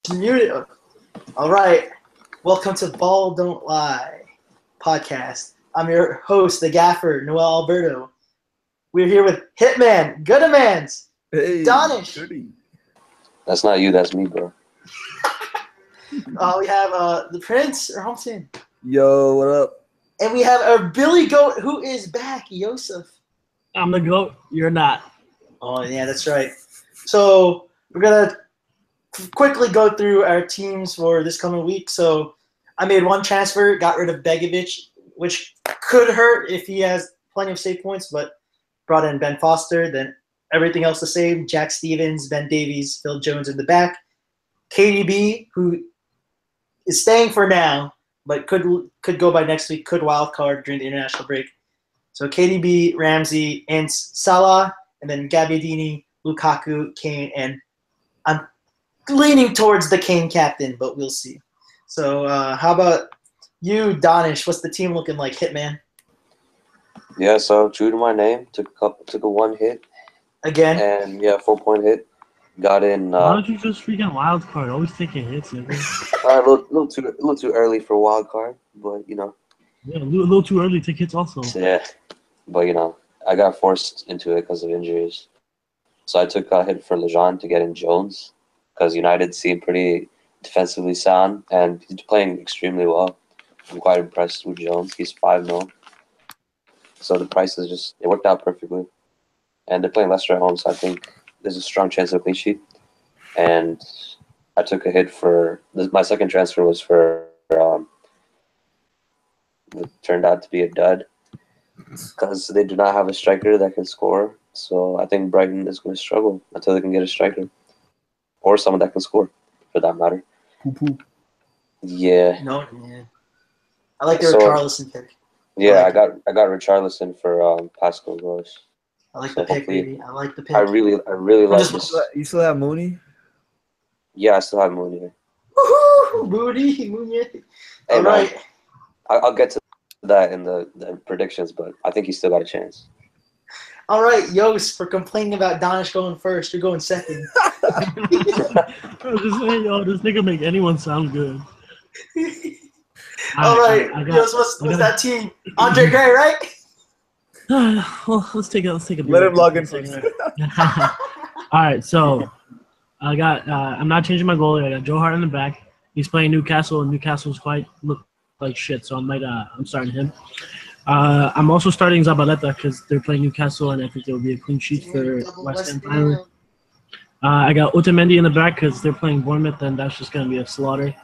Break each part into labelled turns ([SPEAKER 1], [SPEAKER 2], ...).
[SPEAKER 1] Muted. All right. Welcome to Ball Don't Lie podcast. I'm your host, the gaffer, Noel Alberto. We're here with Hitman, Goodamans,
[SPEAKER 2] Hey,
[SPEAKER 1] Donish.
[SPEAKER 2] goody.
[SPEAKER 3] That's not you, that's me, bro.
[SPEAKER 1] We have the Prince, or Humpton.
[SPEAKER 2] Yo, what up?
[SPEAKER 1] And we have our Billy Goat, who is back, Yosef.
[SPEAKER 4] I'm the GOAT. You're not.
[SPEAKER 1] Oh, yeah, that's right. So we're going to quickly go through our teams for this coming week. So I made one transfer, got rid of Begovic, which could hurt if he has plenty of save points, but brought in Ben Foster. Then everything else the same. Jack Stevens, Ben Davies, Phil Jones in the back. KDB, who is staying for now, but could go by next week, could wild card during the international break. So KDB, Ramsey, and Salah, and then Gabbiadini, Lukaku, Kane, and I'm leaning towards the Kane captain, but we'll see. So how about you, Donish? What's the team looking like, Hitman?
[SPEAKER 3] Yeah, so true to my name, took a one hit.
[SPEAKER 1] Again?
[SPEAKER 3] And yeah, 4-point hit. Got in
[SPEAKER 4] Why don't you just freaking wild card? Always taking hits, nigga.
[SPEAKER 3] a little too early for wild card, but you know.
[SPEAKER 4] Yeah, a little too early to take hits also.
[SPEAKER 3] Yeah. But you know, I got forced into it because of injuries. So I took a hit for Lejeune to get in Jones because United seem pretty defensively sound and he's playing extremely well. I'm quite impressed with Jones. He's 5-0. So the price is just, it worked out perfectly. And they're playing Leicester at home, so I think there's a strong chance of a clean sheet. And I took a hit for, my second transfer was for, it turned out to be a dud because they do not have a striker that can score. So I think Brighton is going to struggle until they can get a striker or someone that can score, for that matter.
[SPEAKER 2] Poo-poo.
[SPEAKER 3] Yeah.
[SPEAKER 1] No, yeah. I like their
[SPEAKER 3] So-
[SPEAKER 1] Richarlison pick.
[SPEAKER 3] Yeah, I got Richarlison for Pascal Gross.
[SPEAKER 1] I like
[SPEAKER 3] So
[SPEAKER 1] the pick,
[SPEAKER 3] hopefully-
[SPEAKER 1] baby. I like the pick.
[SPEAKER 3] I really like this.
[SPEAKER 2] You still have Mooney?
[SPEAKER 3] Yeah, I still have Mooney.
[SPEAKER 1] Woohoo! Mooney.
[SPEAKER 3] Hey,
[SPEAKER 1] All
[SPEAKER 3] man,
[SPEAKER 1] right.
[SPEAKER 3] I'll get to that in the predictions, but I think he's still got a chance.
[SPEAKER 1] All right, Yos, for complaining about Donish going first, you're going second.
[SPEAKER 4] I was just saying, yo, this nigga make anyone sound good.
[SPEAKER 1] All right,
[SPEAKER 4] I
[SPEAKER 1] Yos, what's that team? Andre Gray, right?
[SPEAKER 4] Well, let's take a
[SPEAKER 2] Let him log in
[SPEAKER 4] second.
[SPEAKER 2] first.
[SPEAKER 4] All right, so I got. I'm not changing my goalie. I got Joe Hart in the back. He's playing Newcastle, and Newcastle's look like shit. So I'm starting him. I'm also starting Zabaleta because they're playing Newcastle, and I think there will be a clean sheet for West Ham finally. I got Otamendi in the back because they're playing Bournemouth, and that's just going to be a slaughter.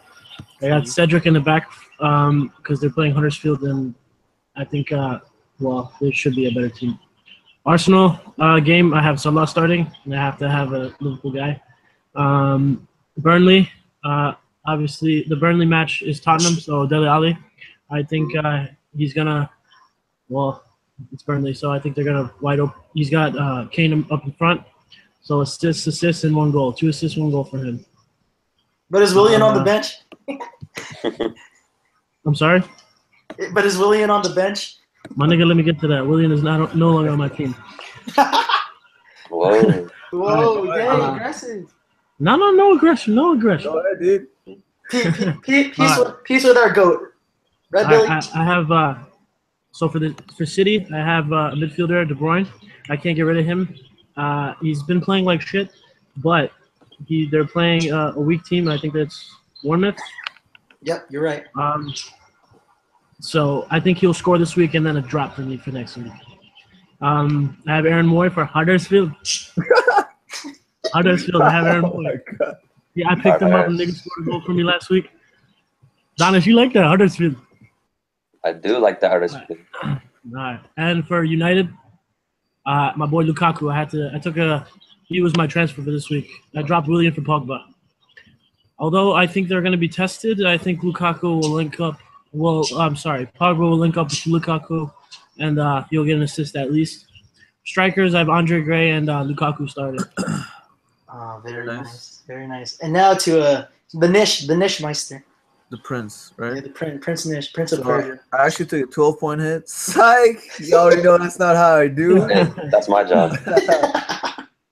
[SPEAKER 4] I got Cedric in the back because they're playing Huddersfield, and I think, there should be a better team. Arsenal game, I have Salah starting, and I have to have a Liverpool guy. Burnley, obviously, the Burnley match is Tottenham, so Dele Alli. I think he's going to, it's Burnley, so I think they're going to wide open. He's got Kane up in front, so assists, and 1 goal. 2 assists, 1 goal for him.
[SPEAKER 1] But is Willian on the bench?
[SPEAKER 4] I'm sorry?
[SPEAKER 1] But is Willian on the bench?
[SPEAKER 4] My nigga, let me get to that. William is no longer on my team.
[SPEAKER 3] Whoa.
[SPEAKER 1] Whoa,
[SPEAKER 2] Alright,
[SPEAKER 1] dang,
[SPEAKER 4] uh,
[SPEAKER 1] aggressive.
[SPEAKER 4] No aggression. No aggression.
[SPEAKER 2] Go ahead, dude.
[SPEAKER 1] Peace with our GOAT. Red Billy.
[SPEAKER 4] I have so for City, I have a midfielder, De Bruyne. I can't get rid of him. He's been playing like shit, but they're playing a weak team. I think that's Bournemouth.
[SPEAKER 1] Yep, you're right.
[SPEAKER 4] So I think he'll score this week and then a drop for me for next week. I have Aaron Moy for Huddersfield. Huddersfield, I have Aaron
[SPEAKER 2] Oh my
[SPEAKER 4] Moy.
[SPEAKER 2] god.
[SPEAKER 4] Yeah, I picked him up and nigga scored a goal for me last week. Donish, you like that Huddersfield?
[SPEAKER 3] I do like the Huddersfield.
[SPEAKER 4] All right. And for United, my boy Lukaku, he was my transfer for this week. I dropped William for Pogba. Although I think they're going to be tested, I think Lukaku will link up. Pogba will link up with Lukaku, and he'll get an assist at least. Strikers, I have Andre Gray and Lukaku starting.
[SPEAKER 1] Oh, very nice. Very nice. And now to the Nishmeister.
[SPEAKER 2] The Prince,
[SPEAKER 1] Yeah,
[SPEAKER 2] right?
[SPEAKER 1] the Prince Nish, Prince of Persia.
[SPEAKER 2] I actually took a 12-point hit. Psych! You already know that's not how I do.
[SPEAKER 3] Hey, that's my job.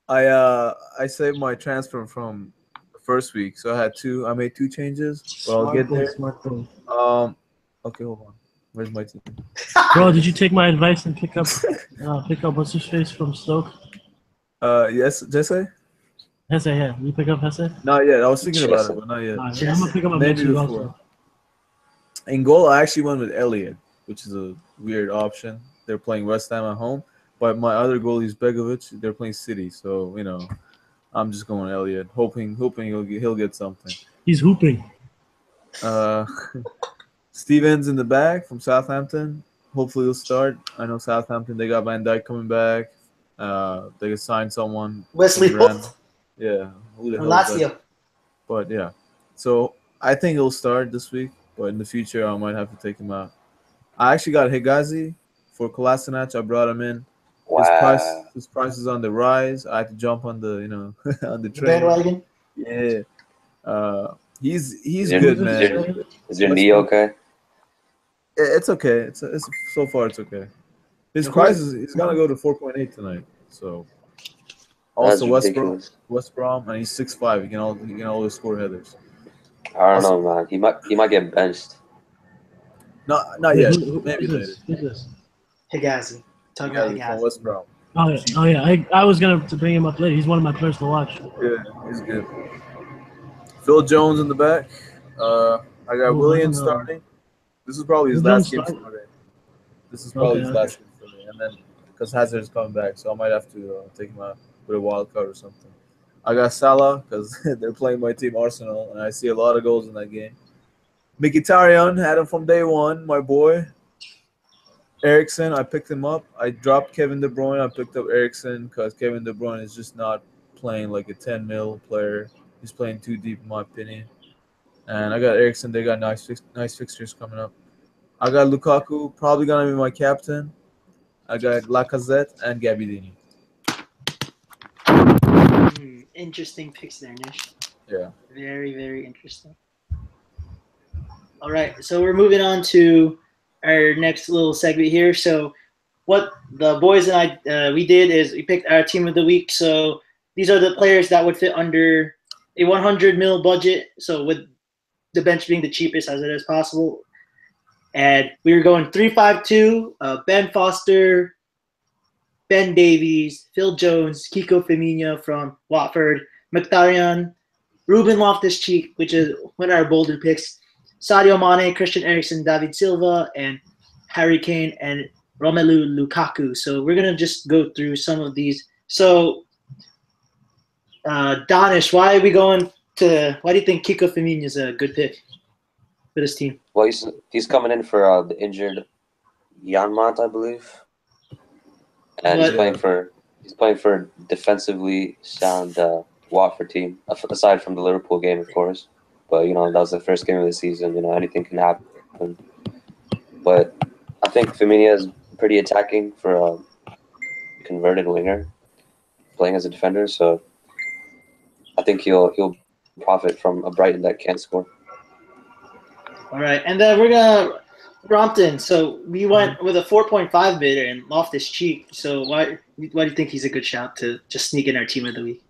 [SPEAKER 2] I saved my transfer from first week, so I had two. I made two changes, but I'll
[SPEAKER 4] Smart
[SPEAKER 2] get
[SPEAKER 4] thing,
[SPEAKER 2] there.
[SPEAKER 4] smart thing.
[SPEAKER 2] Okay, hold on. Where's my team?
[SPEAKER 4] Bro, did you take my advice and pick up what's his face from Stoke?
[SPEAKER 2] Yes, Jesse?
[SPEAKER 4] Hesse, yeah. You pick up Hesse?
[SPEAKER 2] Not yet. I was thinking about
[SPEAKER 3] Jesse.
[SPEAKER 2] it, but not yet.
[SPEAKER 4] I'm gonna pick him up next
[SPEAKER 2] Maybe
[SPEAKER 4] week
[SPEAKER 2] before.
[SPEAKER 4] also.
[SPEAKER 2] In goal, I actually went with Elliott, which is a weird option. They're playing West Ham at home, but my other goalie is Begovic. They're playing City, so I'm just going Elliott, hoping he'll get something.
[SPEAKER 4] He's hooping.
[SPEAKER 2] Uh, Stevens in the back from Southampton. Hopefully he'll start. I know Southampton. They got Van Dijk coming back. They could sign someone.
[SPEAKER 1] Wesley
[SPEAKER 2] from Rennes.
[SPEAKER 1] Holt
[SPEAKER 2] Yeah, who the
[SPEAKER 1] from
[SPEAKER 2] hell is that?
[SPEAKER 1] Lazio.
[SPEAKER 2] But yeah, so I think he'll start this week, but in the future I might have to take him out. I actually got Higazi for Kolasinac. I brought him in.
[SPEAKER 3] Wow.
[SPEAKER 2] His price is on the rise. I had to jump on the on the
[SPEAKER 1] The
[SPEAKER 2] train.
[SPEAKER 1] bandwagon.
[SPEAKER 2] Yeah, he's
[SPEAKER 3] Is your-
[SPEAKER 2] good,
[SPEAKER 3] is
[SPEAKER 2] man.
[SPEAKER 3] your- Is your
[SPEAKER 2] West
[SPEAKER 3] knee
[SPEAKER 2] Brom-
[SPEAKER 3] okay?
[SPEAKER 2] It's okay. It's so far it's okay. His price is he's gonna go to 4.8 tonight. So
[SPEAKER 3] That's
[SPEAKER 2] also
[SPEAKER 3] ridiculous.
[SPEAKER 2] West Brom, and he's 6'5". He can always score headers.
[SPEAKER 3] I don't know, man. He might get benched.
[SPEAKER 2] Not yet. Maybe
[SPEAKER 4] Who's
[SPEAKER 2] later.
[SPEAKER 4] this? Who's this?
[SPEAKER 1] Higazi. Talk about
[SPEAKER 2] From
[SPEAKER 1] Higazi.
[SPEAKER 2] West Brom.
[SPEAKER 4] Oh yeah. I was gonna to bring him up later. He's one of my players to watch.
[SPEAKER 2] Yeah, he's good. Phil Jones in the back. I got
[SPEAKER 4] Ooh,
[SPEAKER 2] William
[SPEAKER 4] I don't know.
[SPEAKER 2] starting. This is probably his
[SPEAKER 4] Phil
[SPEAKER 2] last
[SPEAKER 4] Jones
[SPEAKER 2] game
[SPEAKER 4] start?
[SPEAKER 2] starting. This is probably his
[SPEAKER 4] Okay.
[SPEAKER 2] last game starting, and then because Hazard's coming back, so I might have to take him out with a wild card or something. I got Salah because they're playing my team Arsenal, and I see a lot of goals in that game. Mkhitaryan had him from day one, my boy. Ericsson, I picked him up. I dropped Kevin De Bruyne. I picked up Ericsson because Kevin De Bruyne is just not playing like a 10 mil player. He's playing too deep, in my opinion. And I got Ericsson. They got nice fixtures coming up. I got Lukaku, probably gonna be my captain. I got Lacazette and Gabbiadini.
[SPEAKER 1] Interesting picks there, Nish.
[SPEAKER 2] Yeah.
[SPEAKER 1] Very, very interesting. All right, so we're moving on to our next little segment here. So, what the boys and I we did is we picked our team of the week. So these are the players that would fit under a 100 mil budget. So with the bench being the cheapest as it is possible, and we were going 3-5-2. Ben Foster, Ben Davies, Phil Jones, Kiko Firmino from Watford, Mkhitaryan, Ruben Loftus-Cheek, which is one of our bolder picks, Sadio Mane, Christian Eriksen, David Silva, and Harry Kane and Romelu Lukaku. So we're gonna just go through some of these. So, Danish, why do you think Kiko Firmino is a good pick for this team?
[SPEAKER 3] Well, he's coming in for the injured Janmaat, I believe, and
[SPEAKER 1] What?
[SPEAKER 3] he's playing for a defensively sound Watford team. Aside from the Liverpool game, of course, but that was the first game of the season. Anything can happen. But I think Firmino is pretty attacking for a converted winger, playing as a defender. So I think he'll profit from a Brighton that can't score.
[SPEAKER 1] All right, and then we're gonna Brompton. So we went with a 4.5 bid and Loftus-Cheek. So why do you think he's a good shout to just sneak in our team of the week?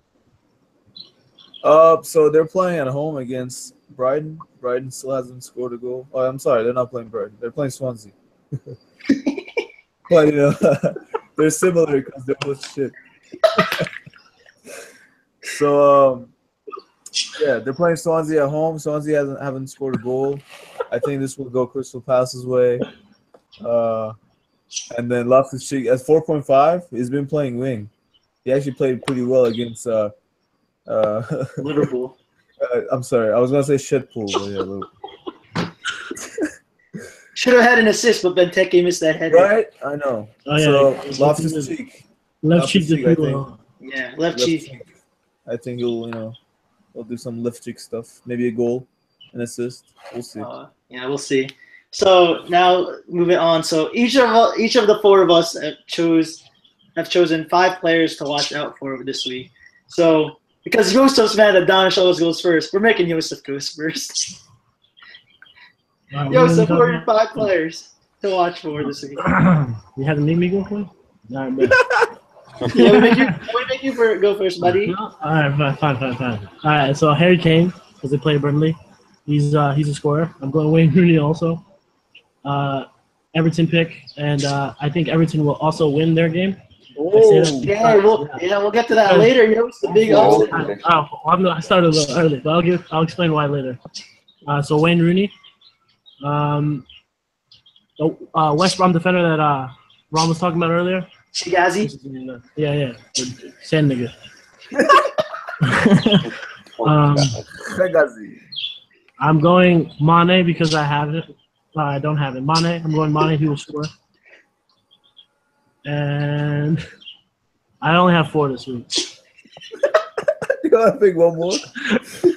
[SPEAKER 2] So they're playing at home against Brighton. Brighton still hasn't scored a goal. Oh, I'm sorry, they're not playing Brighton. They're playing Swansea. But they're similar because they're both shit. So yeah, they're playing Swansea at home. Swansea haven't scored a goal. I think this will go Crystal Palace's way. And then Loftus-Cheek at 4.5. He's been playing wing. He actually played pretty well against
[SPEAKER 1] Liverpool.
[SPEAKER 2] I'm sorry, I was gonna say Shitpool, but yeah, Liverpool.
[SPEAKER 1] Should have had an assist, but Benteke missed that header.
[SPEAKER 2] Right? I know.
[SPEAKER 4] Oh, yeah.
[SPEAKER 2] So Loftus-Cheek.
[SPEAKER 4] Left cheek
[SPEAKER 2] Loftus-Cheek,
[SPEAKER 4] to
[SPEAKER 2] I
[SPEAKER 4] do
[SPEAKER 2] think.
[SPEAKER 4] well.
[SPEAKER 1] Yeah, left cheek.
[SPEAKER 2] I think he'll do some left cheek stuff. Maybe a goal, an assist. We'll see.
[SPEAKER 1] Yeah, we'll see. So now moving on. So each of the four of us have chosen 5 players to watch out for this week. So because Yosef's mad that Danish always goes first, we're making Yosef go first.
[SPEAKER 4] Alright,
[SPEAKER 1] Yosef, what are your 5 players to watch for this week?
[SPEAKER 4] You haven't made me go for it? Alright, bet.
[SPEAKER 1] Yeah, we make you go first, buddy.
[SPEAKER 4] No? All right, fine. All right, so Harry Kane, because they play Burnley, he's a scorer. I'm going Wayne Rooney also. Uh, Everton pick, and I think Everton will also win their game. I say that.
[SPEAKER 1] Yeah, we'll get to that later. It's the big
[SPEAKER 3] Bold
[SPEAKER 1] upset.
[SPEAKER 3] prediction.
[SPEAKER 4] I started a little early, but I'll explain why later. So Wayne Rooney, the West Brom defender that Ron was talking about earlier.
[SPEAKER 1] Shigazi.
[SPEAKER 4] Yeah, sand nigga.
[SPEAKER 2] Hegazi.
[SPEAKER 4] I'm going Mane because I have it. I don't have it. Mane. I'm going Mane. He will score. And I only have 4 this week.
[SPEAKER 2] You gotta pick one more.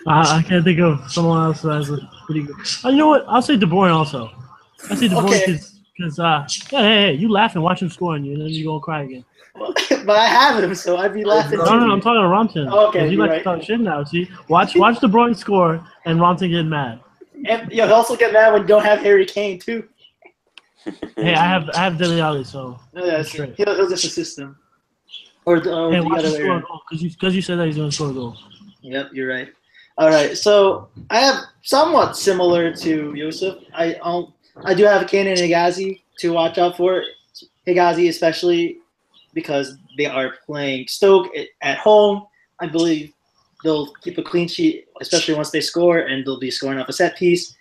[SPEAKER 4] I can't think of someone else that has a pretty good. You know what? I'll say De Bruyne also. I say De Bruyne because hey, you laughing, watch him score on you, and then you gonna cry again.
[SPEAKER 1] But I have him, so I'd be laughing.
[SPEAKER 4] No, I'm talking to Rompton.
[SPEAKER 1] Okay,
[SPEAKER 4] you
[SPEAKER 1] you're
[SPEAKER 4] like
[SPEAKER 1] right.
[SPEAKER 4] to talk shit now. See, watch De Bruyne score and Rompton get mad.
[SPEAKER 1] And he'll also get mad when you don't have Harry Kane too.
[SPEAKER 4] Hey, I have Dele Alli, so
[SPEAKER 1] Yeah,
[SPEAKER 4] straight.
[SPEAKER 1] he'll just assist him. Or
[SPEAKER 4] Hey,
[SPEAKER 1] the
[SPEAKER 4] watch
[SPEAKER 1] other
[SPEAKER 4] him
[SPEAKER 1] way
[SPEAKER 4] score a
[SPEAKER 1] around.
[SPEAKER 4] goal because you said that he's gonna score a goal.
[SPEAKER 1] Yep, you're right. All right, so I have somewhat similar to Yusuf. I do have Kane and Higazi to watch out for. Higazi especially because they are playing Stoke at home. I believe they'll keep a clean sheet, especially once they score, and they'll be scoring off a set piece.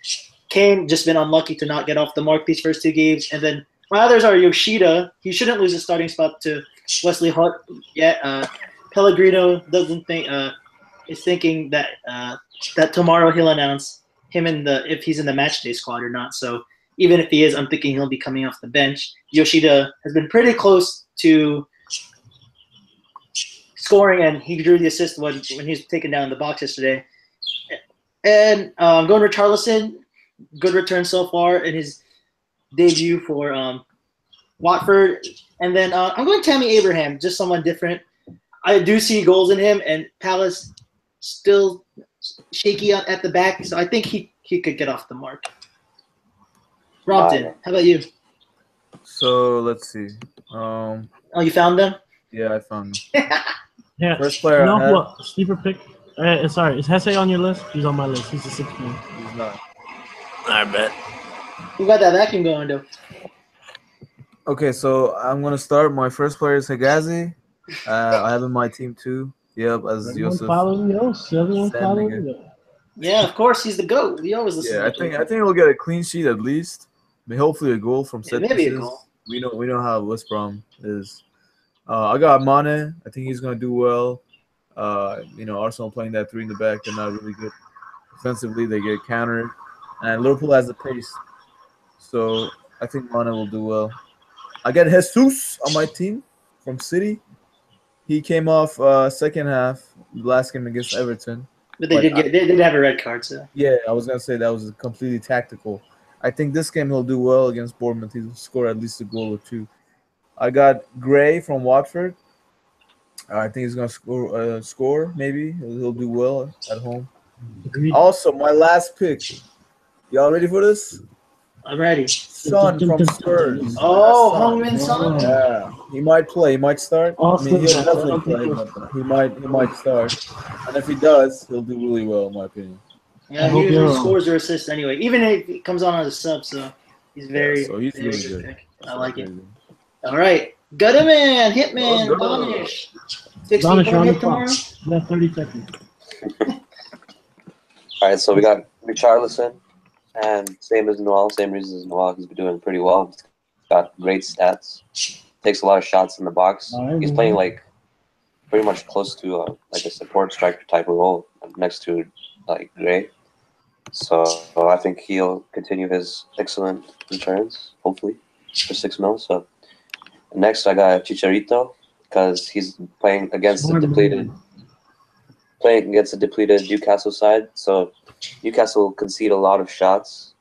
[SPEAKER 1] Kane just been unlucky to not get off the mark these first 2 games, and then my others are Yoshida. He shouldn't lose his starting spot to Wesley Hunt yet. Pellegrino doesn't think is thinking that that tomorrow he'll announce him if he's in the match day squad or not. So even if he is, I'm thinking he'll be coming off the bench. Yoshida has been pretty close to scoring, and he drew the assist when he was taken down in the box yesterday. And going Richarlison, good return so far in his debut for Watford. And then I'm going Tammy Abraham, just someone different. I do see goals in him, and Palace still shaky at the back, so I think he could get off the mark. Rompton, how about you?
[SPEAKER 2] So let's see.
[SPEAKER 1] Oh, you found them?
[SPEAKER 2] Yeah, I found him.
[SPEAKER 4] Yeah.
[SPEAKER 2] First player
[SPEAKER 4] You know
[SPEAKER 2] I had.
[SPEAKER 4] what? Sleeper pick. Sorry, is Hesse on your list? He's on my list. He's a 6 man.
[SPEAKER 2] He's not.
[SPEAKER 4] I bet.
[SPEAKER 1] Who got that vacuum going, though?
[SPEAKER 2] Okay, so I'm gonna start. My first player is Hegazi. I have in my team too. Yep, as
[SPEAKER 4] Everyone
[SPEAKER 2] Yusuf.
[SPEAKER 4] following Yos. Everyone
[SPEAKER 2] Sad
[SPEAKER 4] following
[SPEAKER 2] nigga.
[SPEAKER 4] Yos.
[SPEAKER 1] Yeah, of course, he's the GOAT. We always listen
[SPEAKER 2] Yeah,
[SPEAKER 1] to
[SPEAKER 2] I think he'll get a clean sheet at least. Hopefully a goal from set
[SPEAKER 1] maybe a
[SPEAKER 2] pieces.
[SPEAKER 1] goal.
[SPEAKER 2] We know how West Brom is. I got Mane. I think he's gonna do well. Arsenal playing that 3 in the back. They're not really good defensively. They get countered, and Liverpool has the pace. So I think Mane will do well. I got Jesus on my team from City. He came off second half last game against Everton.
[SPEAKER 1] But they did have a red card, so.
[SPEAKER 2] Yeah, I was gonna say that was completely tactical. I think this game he'll do well against Bournemouth. He'll score at least a goal or 2. I got Gray from Watford. I think he's gonna score. Maybe he'll do well at home.
[SPEAKER 4] Agreed.
[SPEAKER 2] Also, my last pick. Y'all ready for this?
[SPEAKER 1] I'm ready.
[SPEAKER 2] Son from Spurs.
[SPEAKER 1] Oh,
[SPEAKER 2] Son.
[SPEAKER 1] Heung-min Son.
[SPEAKER 2] Yeah, he might play. He might start. I mean, he'll definitely play,
[SPEAKER 4] Austin.
[SPEAKER 2] but he might start. And if he does, he'll do really well, in my opinion.
[SPEAKER 1] Yeah, he usually scores or assists anyway, even if he comes on as a sub. So he's very.
[SPEAKER 2] So he's
[SPEAKER 1] very
[SPEAKER 2] really good.
[SPEAKER 1] pick. I like it. All right, Gutterman, Hitman, Donish. 60
[SPEAKER 4] Donish, you're on the
[SPEAKER 1] hit tomorrow.
[SPEAKER 4] clock. You have 30 seconds.
[SPEAKER 3] All right, so we got Richarlison, and same as Noel, same reasons as Noel. He's been doing pretty well. He's got great stats. Takes a lot of shots in the box. He's playing like pretty much close to like a support striker type of role next to like Gray. So I think he'll continue his excellent returns, hopefully, for 6 mil. So next I got Chicharito because he's playing against the depleted Newcastle side. So Newcastle will concede a lot of shots,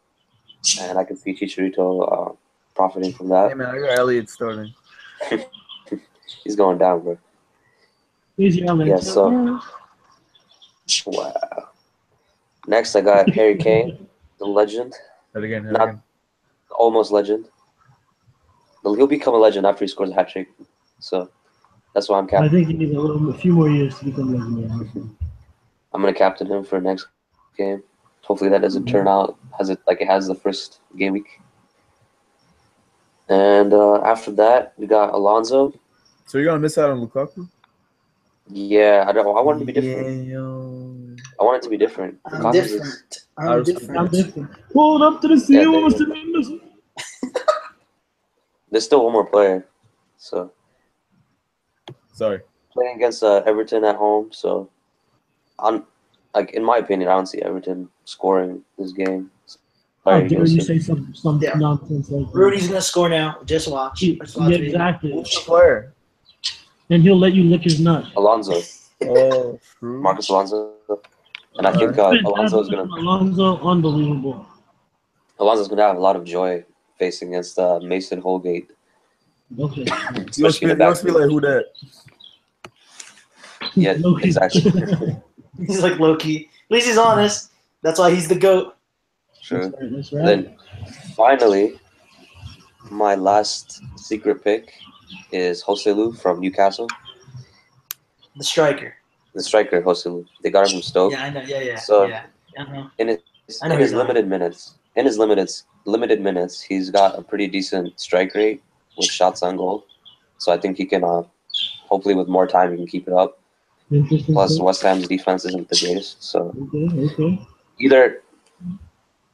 [SPEAKER 3] and I can see Chicharito profiting from that.
[SPEAKER 2] Hey man, I got Elliott starting.
[SPEAKER 3] He's going down, bro.
[SPEAKER 4] Easy,
[SPEAKER 3] Yeah, so wow. Next, I got Harry Kane, the legend,
[SPEAKER 2] That again.
[SPEAKER 3] not almost legend. He'll become a legend after he scores a hat trick. So That's why I'm
[SPEAKER 4] I
[SPEAKER 3] captain.
[SPEAKER 4] think he needs a few more years to become legendary.
[SPEAKER 3] I'm gonna captain him for next game. Hopefully that doesn't turn out as it has the first game week. And after that, we got Alonso.
[SPEAKER 2] So you're gonna miss out on Lukaku?
[SPEAKER 3] Yeah, I want it to be different.
[SPEAKER 2] Yo.
[SPEAKER 3] I want it to be different.
[SPEAKER 1] I'm
[SPEAKER 3] Lukaku's is-
[SPEAKER 1] different.
[SPEAKER 2] I
[SPEAKER 1] I'm
[SPEAKER 2] respect
[SPEAKER 1] different.
[SPEAKER 4] I'm different. Pull it up to the
[SPEAKER 3] Yeah,
[SPEAKER 4] ceiling.
[SPEAKER 3] there
[SPEAKER 4] Mr.
[SPEAKER 3] you
[SPEAKER 4] Mendes.
[SPEAKER 3] There's still one more player. So
[SPEAKER 2] Sorry.
[SPEAKER 3] playing against Everton at home. So I'm like, in my opinion, I don't see Everton scoring this game.
[SPEAKER 4] How
[SPEAKER 3] Sorry,
[SPEAKER 4] dare you
[SPEAKER 3] Yusuf.
[SPEAKER 4] say some
[SPEAKER 1] Yeah.
[SPEAKER 4] nonsense like that?
[SPEAKER 1] Rudy's gonna score now. Just watch. Just watch
[SPEAKER 4] Yeah,
[SPEAKER 1] me.
[SPEAKER 4] exactly.
[SPEAKER 2] Who's the player?
[SPEAKER 4] And he'll let you lick his nut.
[SPEAKER 3] Alonso,
[SPEAKER 2] Oh, true.
[SPEAKER 3] Marcus Alonso, and I think
[SPEAKER 2] Alright.
[SPEAKER 3] Alonso's
[SPEAKER 4] Unbelievable.
[SPEAKER 3] gonna have a lot of joy facing against Mason Holgate,
[SPEAKER 4] Okay.
[SPEAKER 2] You must
[SPEAKER 3] especially
[SPEAKER 2] be
[SPEAKER 3] in the back.
[SPEAKER 2] like, who that?
[SPEAKER 3] Yeah,
[SPEAKER 4] Loki.
[SPEAKER 3] exactly.
[SPEAKER 1] He's like Loki. At least he's honest. That's why he's the GOAT.
[SPEAKER 3] True.
[SPEAKER 4] That's
[SPEAKER 3] And
[SPEAKER 4] right.
[SPEAKER 3] then finally, my last secret pick is Joselu from Newcastle.
[SPEAKER 1] The striker.
[SPEAKER 3] The striker Joselu. They got him from Stoke.
[SPEAKER 1] Yeah, I know. Yeah.
[SPEAKER 3] So-
[SPEAKER 1] yeah. Uh-huh.
[SPEAKER 3] In his,
[SPEAKER 1] I know
[SPEAKER 3] in his
[SPEAKER 1] he's on.
[SPEAKER 3] limited minutes, he's got a pretty decent strike rate with shots on goal. So I think he can, hopefully with more time, he can keep it up.
[SPEAKER 4] Interesting
[SPEAKER 3] Plus,
[SPEAKER 4] stuff.
[SPEAKER 3] West Ham's defense isn't the greatest. So
[SPEAKER 4] Okay.
[SPEAKER 3] either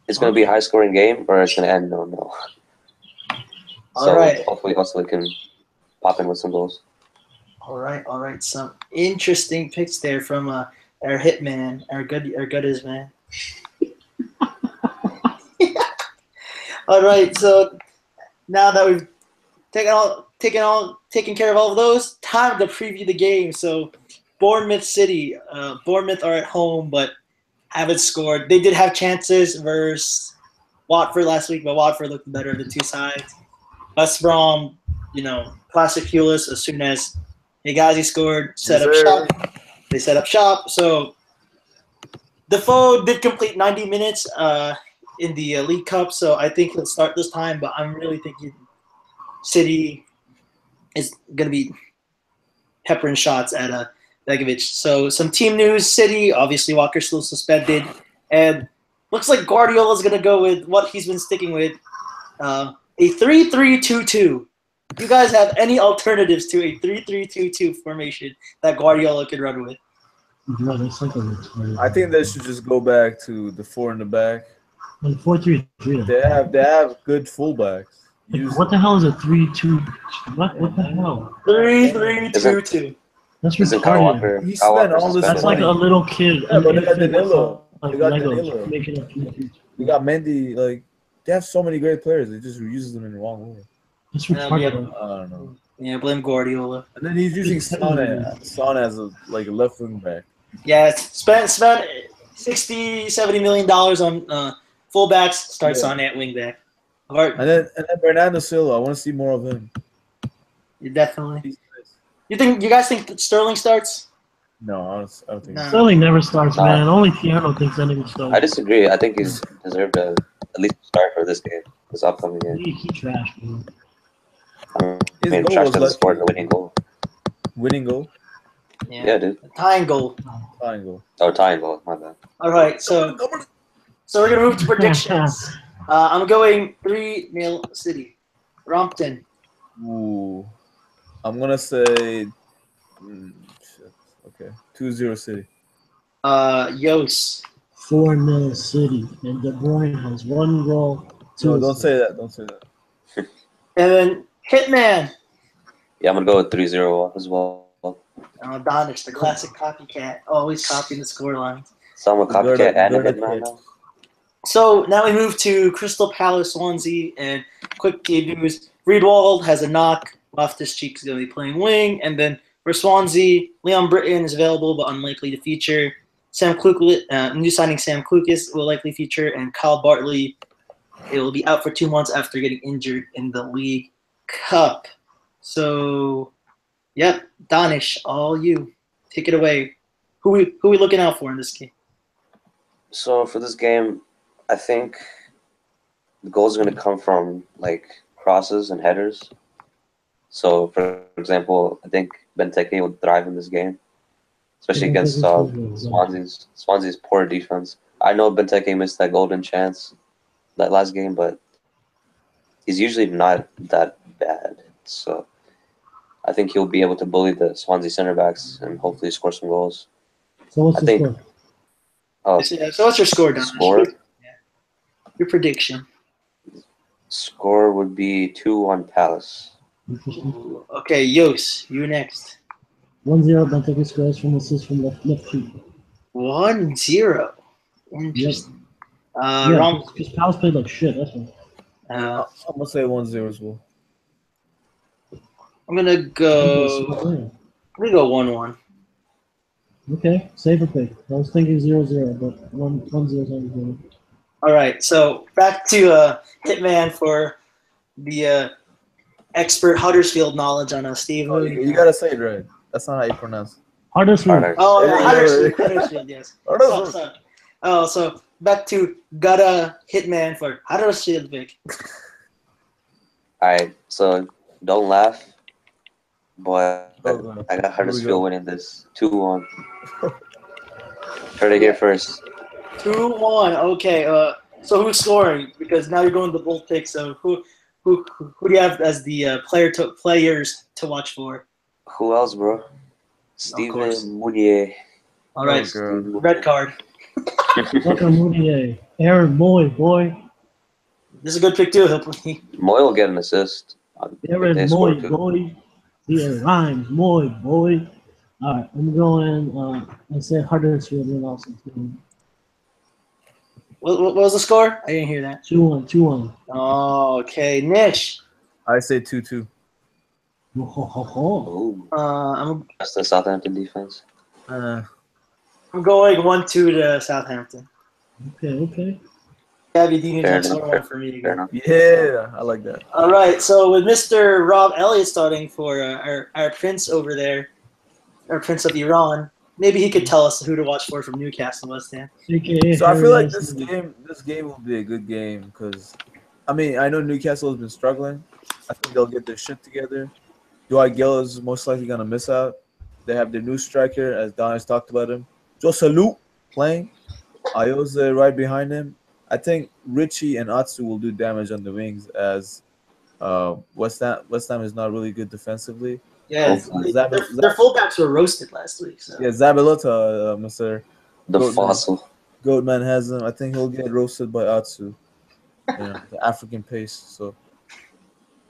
[SPEAKER 3] it's going to be a high-scoring game or it's going to end 0-0.
[SPEAKER 1] All
[SPEAKER 3] So
[SPEAKER 1] right.
[SPEAKER 3] hopefully Hustler can pop in with some goals.
[SPEAKER 1] All right. Some interesting picks there from our hitman, our goodest man. All right. So now that we've taken care of all of those, time to preview the game. So Bournemouth City. Bournemouth are at home, but haven't scored. They did have chances versus Watford last week, but Watford looked better of the two sides. West Brom, classic Pulis. As soon as Hegazi scored, set up shop. They set up shop. So Defoe did complete 90 minutes in the League Cup, so I think he'll start this time. But I'm really thinking City is going to be peppering shots at Begovic. So some team news: City, obviously Walker's still suspended, and looks like Guardiola's going to go with what he's been sticking with, a 3-3-2-2. You guys have any alternatives to a 3-3-2-2 formation that Guardiola could run with?
[SPEAKER 4] No, that's like a
[SPEAKER 2] I think they should just go back to the 4 in the back.
[SPEAKER 4] 4-3-3.
[SPEAKER 2] They have good fullbacks. Use
[SPEAKER 4] What the hell is a 3-2? What the hell?
[SPEAKER 1] 3-3-2-2.
[SPEAKER 4] That's
[SPEAKER 3] Isn't Kyle
[SPEAKER 4] retarded.
[SPEAKER 3] Walker?
[SPEAKER 2] He
[SPEAKER 3] Kyle
[SPEAKER 2] spent
[SPEAKER 3] Walker's
[SPEAKER 2] all this
[SPEAKER 3] suspended.
[SPEAKER 4] That's like a little kid.
[SPEAKER 2] Yeah, but they got
[SPEAKER 4] infant
[SPEAKER 2] Danilo.
[SPEAKER 4] like
[SPEAKER 2] They got
[SPEAKER 4] Legos,
[SPEAKER 2] Danilo.
[SPEAKER 4] making a 3-2.
[SPEAKER 2] They got Mendy. Like, they have so many great players. They just uses them in the wrong way.
[SPEAKER 4] That's
[SPEAKER 1] Yeah,
[SPEAKER 4] retarded.
[SPEAKER 2] I don't know.
[SPEAKER 1] Yeah, blame Guardiola.
[SPEAKER 2] And then he's using Son as a left wing back.
[SPEAKER 1] Yeah, spent $60-70 million on fullbacks. Starts
[SPEAKER 2] Yeah.
[SPEAKER 1] on at wingback. All right,
[SPEAKER 2] And then Bernardo Silva. I want to see more of him.
[SPEAKER 1] definitely.
[SPEAKER 2] He's nice.
[SPEAKER 1] You guys think that Sterling starts?
[SPEAKER 2] No, I don't think.
[SPEAKER 1] No.
[SPEAKER 2] So.
[SPEAKER 4] Sterling never starts,
[SPEAKER 3] Nah.
[SPEAKER 4] man. Only Tiano thinks anything starts.
[SPEAKER 3] I disagree. I think he's deserved to at least start for this game, this upcoming game.
[SPEAKER 4] He trash, man.
[SPEAKER 3] I
[SPEAKER 2] His
[SPEAKER 3] mean,
[SPEAKER 2] goal
[SPEAKER 3] Trash
[SPEAKER 2] was
[SPEAKER 3] doesn't
[SPEAKER 2] lucky.
[SPEAKER 3] score the winning goal.
[SPEAKER 2] Winning goal,
[SPEAKER 3] Yeah, dude.
[SPEAKER 1] Tying goal.
[SPEAKER 2] tying goal.
[SPEAKER 3] Oh, tying goal. My bad.
[SPEAKER 1] All right, so we're gonna move to predictions. I'm going 3-0 City. Rompton.
[SPEAKER 2] Ooh, I'm gonna say. Shit. Okay, 2-0 City.
[SPEAKER 1] Yos.
[SPEAKER 4] 4-0 City. And De Bruyne has one goal.
[SPEAKER 2] No, don't say that. Don't say that.
[SPEAKER 1] And then Hitman.
[SPEAKER 3] Yeah, I'm gonna go with 3-0 as well.
[SPEAKER 1] Donish, the classic copycat. Always copying the score lines.
[SPEAKER 3] So I'm a copycat and a hitman now.
[SPEAKER 1] So now we move to Crystal Palace, Swansea, and quick team news. Reedwald has a knock. Loftus-Cheek is going to be playing wing. And then for Swansea, Leon Britton is available but unlikely to feature. New signing Sam Klukas will likely feature. And Kyle Bartley, it will be out for 2 months after getting injured in the League Cup. So, yep, Donish, all you. Take it away. Who we looking out for in this game?
[SPEAKER 3] So for this game, I think the goals are going to come from like crosses and headers. So for example, I think Benteke would thrive in this game, especially
[SPEAKER 4] Benteke
[SPEAKER 3] against
[SPEAKER 4] scores goals, yeah.
[SPEAKER 3] Swansea's poor defense. I know Benteke missed that golden chance that last game, but he's usually not that bad. So I think he'll be able to bully the Swansea center backs and hopefully score some goals.
[SPEAKER 4] So what's
[SPEAKER 3] I
[SPEAKER 4] the
[SPEAKER 3] think.
[SPEAKER 4] score?
[SPEAKER 3] Oh,
[SPEAKER 1] Yeah, so what's your score, Don?
[SPEAKER 3] score?
[SPEAKER 1] Your prediction.
[SPEAKER 3] Score would be 2-1 Palace.
[SPEAKER 4] Interesting.
[SPEAKER 1] Ooh, okay, Yos, you next.
[SPEAKER 4] 1-0. Benteke scores from assist from left feet.
[SPEAKER 1] 1-0.
[SPEAKER 4] Yep.
[SPEAKER 1] Interesting.
[SPEAKER 4] Yeah,
[SPEAKER 1] Rom,
[SPEAKER 4] because Palace played like shit. That's why.
[SPEAKER 1] uh,
[SPEAKER 2] I'm gonna say 1-0 as well.
[SPEAKER 1] I'm gonna go. We go 1-1.
[SPEAKER 4] Okay, safer pick. I was thinking 0-0, but 1-0 sounds good.
[SPEAKER 1] All right, so back to Hitman for the expert Huddersfield knowledge on Steve.
[SPEAKER 2] Oh, you gotta say it right. That's not how you pronounce it.
[SPEAKER 4] Huddersfield.
[SPEAKER 3] Alright.
[SPEAKER 1] Oh,
[SPEAKER 2] Yeah,
[SPEAKER 1] Huddersfield, yes.
[SPEAKER 2] Huddersfield.
[SPEAKER 1] So, oh, so back to Gutta Hitman for Huddersfield pick.
[SPEAKER 3] Alright, so don't laugh, but
[SPEAKER 2] Okay.
[SPEAKER 3] I got
[SPEAKER 2] Here we go.
[SPEAKER 3] Huddersfield winning this 2-1. Heard it here first.
[SPEAKER 1] 2-1. Okay. So who's scoring? Because now you're going to the bold pick. So who do you have as the players to watch for?
[SPEAKER 3] Who else, bro?
[SPEAKER 1] course.
[SPEAKER 3] Steven Mounier.
[SPEAKER 1] All right.
[SPEAKER 2] Oh, God.
[SPEAKER 1] Red card.
[SPEAKER 4] Welcome, Moody. Aaron boy.
[SPEAKER 1] This is a good pick too.
[SPEAKER 3] Moy will get an assist.
[SPEAKER 4] Aaron
[SPEAKER 3] They score too.
[SPEAKER 4] boy. Yeah, rhymes, boy. All right, I'm going. I said Huddersfield and also 2-1.
[SPEAKER 1] What was the score? I didn't hear that.
[SPEAKER 4] 2-1.
[SPEAKER 1] Oh, okay. Nish.
[SPEAKER 2] I say 2-2.
[SPEAKER 4] Oh.
[SPEAKER 3] Ooh,
[SPEAKER 1] I'm
[SPEAKER 3] that's the Southampton defense.
[SPEAKER 1] going 1-2 to Southampton.
[SPEAKER 4] Okay.
[SPEAKER 1] Gabby Dean
[SPEAKER 3] Fair
[SPEAKER 1] is
[SPEAKER 3] enough.
[SPEAKER 1] score one for me
[SPEAKER 3] Fair
[SPEAKER 1] again.
[SPEAKER 3] enough.
[SPEAKER 2] Yeah, I like that.
[SPEAKER 1] All right, so with Mr. Rob Elliott starting for our prince over there, our prince of Iran, maybe he could tell us who to watch for from Newcastle West Ham.
[SPEAKER 4] AKA
[SPEAKER 2] So I feel like
[SPEAKER 4] Harry
[SPEAKER 2] this game will be a good game because, I mean, I know Newcastle has been struggling. I think they'll get their shit together. Dwight Gill is most likely gonna miss out. They have their new striker, as Don has talked about him. Joselu playing. Ayoze right behind him. I think Richie and Atsu will do damage on the wings as West Ham is not really good defensively.
[SPEAKER 1] Yeah,
[SPEAKER 3] Hopefully.
[SPEAKER 1] their fullbacks were roasted last week. So.
[SPEAKER 2] Yeah, Zabalota, Mr.
[SPEAKER 3] The
[SPEAKER 2] Goatman.
[SPEAKER 3] fossil.
[SPEAKER 2] Goatman has him. I think he'll get roasted by Atsu. The African pace. So,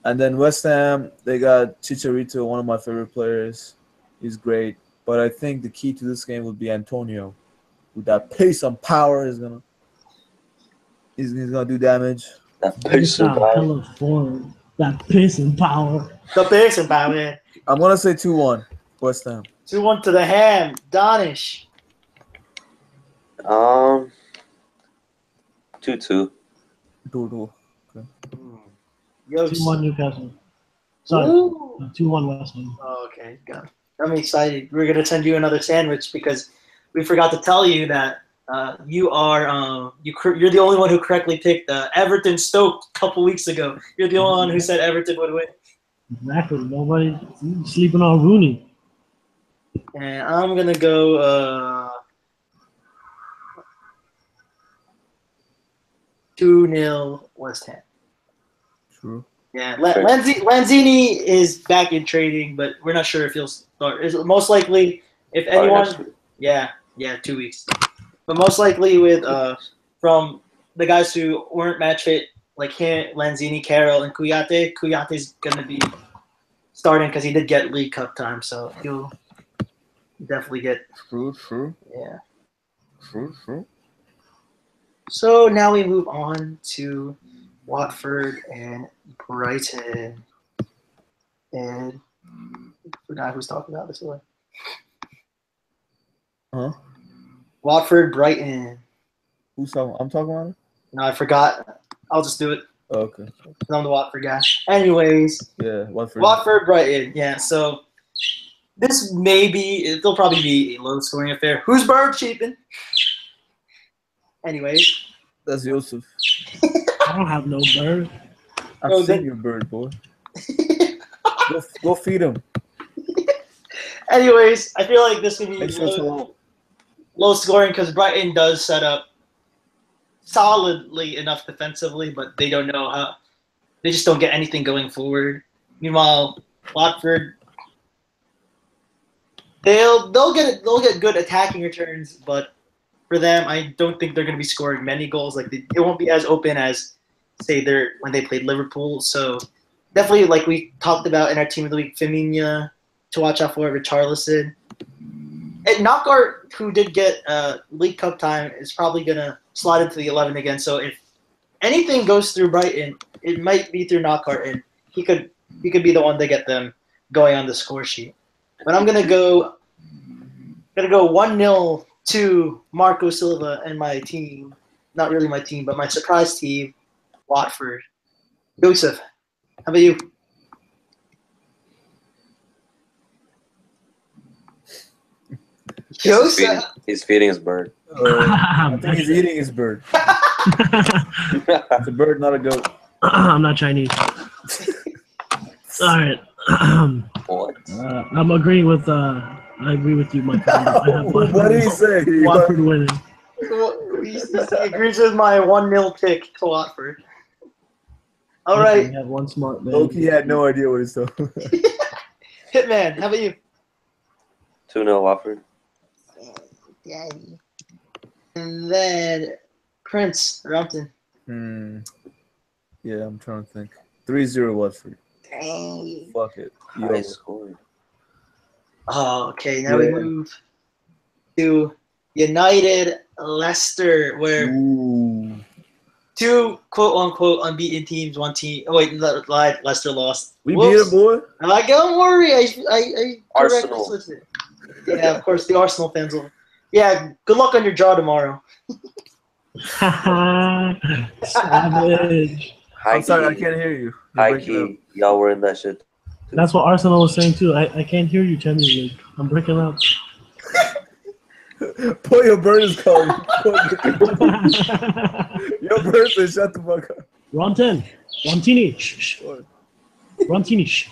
[SPEAKER 2] and then West Ham, they got Chicharito, one of my favorite players. He's great, but I think the key to this game would be Antonio, with that pace and power. He's gonna do damage.
[SPEAKER 3] That
[SPEAKER 4] He's
[SPEAKER 3] person.
[SPEAKER 4] got hella form. That pace and power.
[SPEAKER 1] The base and man.
[SPEAKER 2] I'm gonna say 2-1 West Ham.
[SPEAKER 1] 2-1 to the Ham. Donish.
[SPEAKER 3] 2-2.
[SPEAKER 2] 2-2.
[SPEAKER 1] Yo,
[SPEAKER 4] 2-1 Newcastle. Sorry,
[SPEAKER 1] Ooh.
[SPEAKER 4] 2-1 West Ham.
[SPEAKER 1] Oh, okay, got it. I'm excited. We're gonna send you another sandwich because we forgot to tell you that you are you're the only one who correctly picked Everton Stoke a couple weeks ago. You're the only one who said Everton would win.
[SPEAKER 4] Exactly. Nobody sleeping on Rooney.
[SPEAKER 1] And I'm gonna go 2-0 West Ham.
[SPEAKER 2] True.
[SPEAKER 1] Yeah, Lanzini is back in training, but we're not sure if he'll start. Is most likely if anyone. Yeah, 2 weeks. But most likely with from the guys who weren't match fit, like him, Lanzini, Carroll, and Kouyaté. Kouyaté's gonna be starting because he did get League Cup time, so he'll definitely get.
[SPEAKER 2] True.
[SPEAKER 1] Yeah.
[SPEAKER 2] True.
[SPEAKER 1] So now we move on to Watford and Brighton. And I forgot who's talking about this one.
[SPEAKER 2] Huh?
[SPEAKER 1] Watford, Brighton.
[SPEAKER 2] Who's talking? I'm talking about it?
[SPEAKER 1] No, I forgot. I'll just do it.
[SPEAKER 2] Oh, okay.
[SPEAKER 1] 'Cause I'm the Watford guy. Anyways,
[SPEAKER 2] Yeah, Watford.
[SPEAKER 1] Watford, Brighton. Yeah, so this it'll probably be a low scoring affair. Who's bird cheaping? Anyways.
[SPEAKER 2] That's Yusuf.
[SPEAKER 4] I don't have no bird.
[SPEAKER 2] I've seen your bird, boy. Go feed him.
[SPEAKER 1] Anyways, I feel like this could be
[SPEAKER 2] Make sure it's halal.
[SPEAKER 1] low scoring because Brighton does set up solidly enough defensively, but they don't know how. They just don't get anything going forward. Meanwhile, Watford, they'll get good attacking returns, but for them, I don't think they're going to be scoring many goals. Like it won't be as open as say when they played Liverpool. So definitely, like we talked about in our team of the week, Firmino to watch out for, Richarlison. And Knockaert, who did get League Cup time, is probably going to slide into the 11 again. So if anything goes through Brighton, it might be through Knockaert, and he could be the one to get them going on the score sheet. But I'm gonna go 1-0 to Marco Silva and my team. Not really my team, but my surprise team, Watford. Joseph, how about you? Joseph.
[SPEAKER 3] He's feeding his bird.
[SPEAKER 2] I think he's eating his bird. It's a bird, not a goat.
[SPEAKER 4] I'm not Chinese. All right.
[SPEAKER 3] What?
[SPEAKER 4] I'm agreeing with. I agree with you, Mike.
[SPEAKER 2] What did he say?
[SPEAKER 4] Watford winning.
[SPEAKER 1] He agrees with my 1-0 pick to Watford. All right.
[SPEAKER 4] We have one smart man.
[SPEAKER 2] Loki had no idea what he's talking about.
[SPEAKER 1] Hitman, how about you?
[SPEAKER 3] 2-0 Watford.
[SPEAKER 1] Daddy. And then Prince Rumpton.
[SPEAKER 2] Yeah, I'm trying to think. 3-0 Watford.
[SPEAKER 1] Dang.
[SPEAKER 2] Fuck it.
[SPEAKER 3] High scoring.
[SPEAKER 1] Oh, okay. Now we move to United Leicester, where two quote unquote unbeaten teams, one team. Oh, wait, lied. Leicester lost.
[SPEAKER 2] We beat him, boy.
[SPEAKER 1] I'm like, don't worry. I
[SPEAKER 3] Arsenal.
[SPEAKER 1] correctly switched it. Yeah, of course, the Arsenal fans will. Yeah, good luck on your draw tomorrow.
[SPEAKER 4] Savage.
[SPEAKER 2] I'm sorry, I can't hear you.
[SPEAKER 3] High key, y'all were in that shit.
[SPEAKER 4] That's what Arsenal was saying too. I can't hear you, Champions. I'm breaking up.
[SPEAKER 2] Boy, your bird is calling. Your bird says, shut the fuck up.
[SPEAKER 4] Ronten. Rontini. Shh. Rontini. Shh.